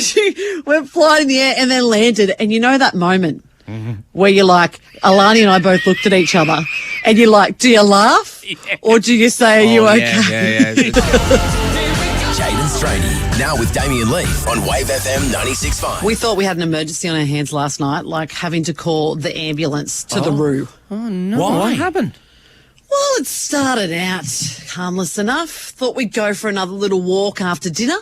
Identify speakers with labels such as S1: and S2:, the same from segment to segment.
S1: she went flying in the air and then landed. And you know that moment where you're like, Alani and I both looked at each other and you're like, do you laugh or do you say, are you okay?
S2: Jade and Straney, now with Damien Leaf on Wave FM 96.5.
S1: We thought we had an emergency on our hands last night, like having to call the ambulance to the Roo.
S3: Oh, no.
S2: Why?
S3: What happened?
S1: Well, it started out harmless enough. Thought we'd go for another little walk after dinner.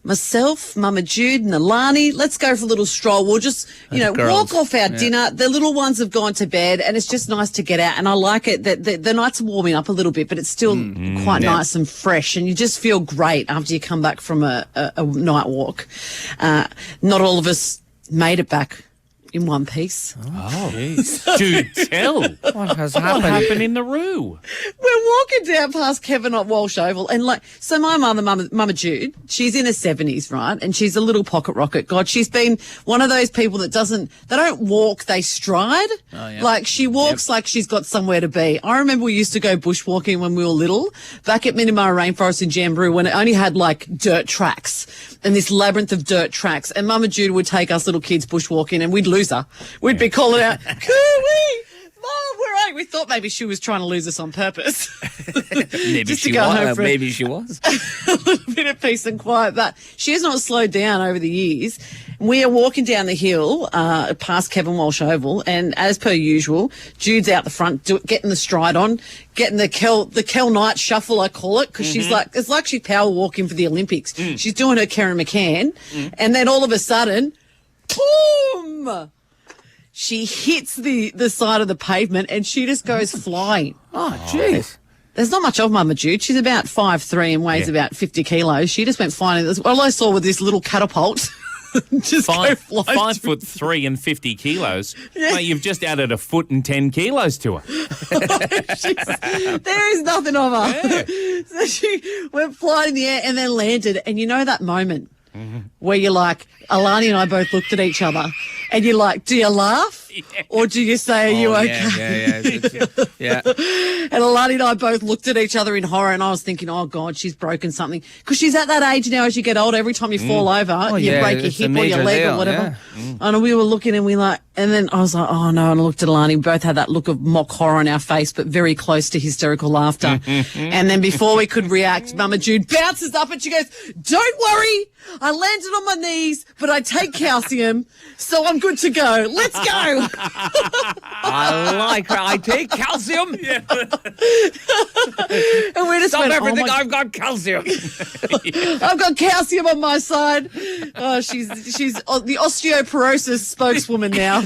S1: Myself, Mumma Jude and Alani, let's go for a little stroll. We'll just, walk off our dinner. The little ones have gone to bed and it's just nice to get out. And I like it that the nights are warming up a little bit, but it's still quite nice and fresh. And you just feel great after you come back from a night walk. Not all of us made it back in one piece.
S3: Oh, jeez.
S4: Jude, tell.
S3: What has
S4: What
S3: happened?
S4: happened in the Roo?
S1: We're walking down past Kevin at Walsh Oval, and so my mother, Mumma Jude, she's in her 70s, right? And she's a little pocket rocket. God, she's been one of those people that they don't walk, they stride.
S3: Oh, yeah.
S1: Like she walks like she's got somewhere to be. I remember we used to go bushwalking when we were little, back at Minamara Rainforest in Jamboree, when it only had like dirt tracks and this labyrinth of dirt tracks. And Mumma Jude would take us little kids bushwalking and we'd lose her. We'd be calling out, "Cooey! Mom, where are you?" We thought maybe she was trying to lose us on purpose.
S3: Maybe
S1: Just to
S3: she
S1: go home
S3: was.
S1: for
S3: Maybe she was.
S1: a little bit of peace and quiet. But she has not slowed down over the years. We are walking down the hill past Kevin Walsh Oval, and as per usual, Jude's out the front getting the stride on, getting the Kel Knight shuffle, I call it, because she's like, it's like she's power walking for the Olympics. She's doing her Karen McCann, and then all of a sudden, boom! She hits the side of the pavement and she just goes flying.
S3: Oh, jeez.
S1: There's not much of Mumma Jude. She's about 5'3" and weighs about 50 kilos. She just went flying. All I saw was this little catapult just go flying.
S4: 5'3" and 50 kilos. Yeah. Mate, you've just added a foot and 10 kilos to her.
S1: There is nothing of her. Yeah. So she went flying in the air and then landed. And you know that moment where you're like, Alani and I both looked at each other and you're like, do you laugh or do you say, are you okay?
S3: Yeah.
S1: And Alani and I both looked at each other in horror and I was thinking, oh, God, she's broken something. Because she's at that age now as you get older, every time you fall over, you break your hip or your leg or whatever. Yeah. And we were looking and and then I was like, oh, no, and I looked at Alani. We both had that look of mock horror on our face, but very close to hysterical laughter. And then before we could react, Mumma Jude bounces up and she goes, don't worry, I landed on my knees, but I take calcium, so I'm good to go. Let's go.
S3: I take calcium.
S1: And we just
S3: Stop
S1: went,
S3: everything. I've got calcium.
S1: I've got calcium on my side. Oh, she's the osteoporosis spokeswoman now.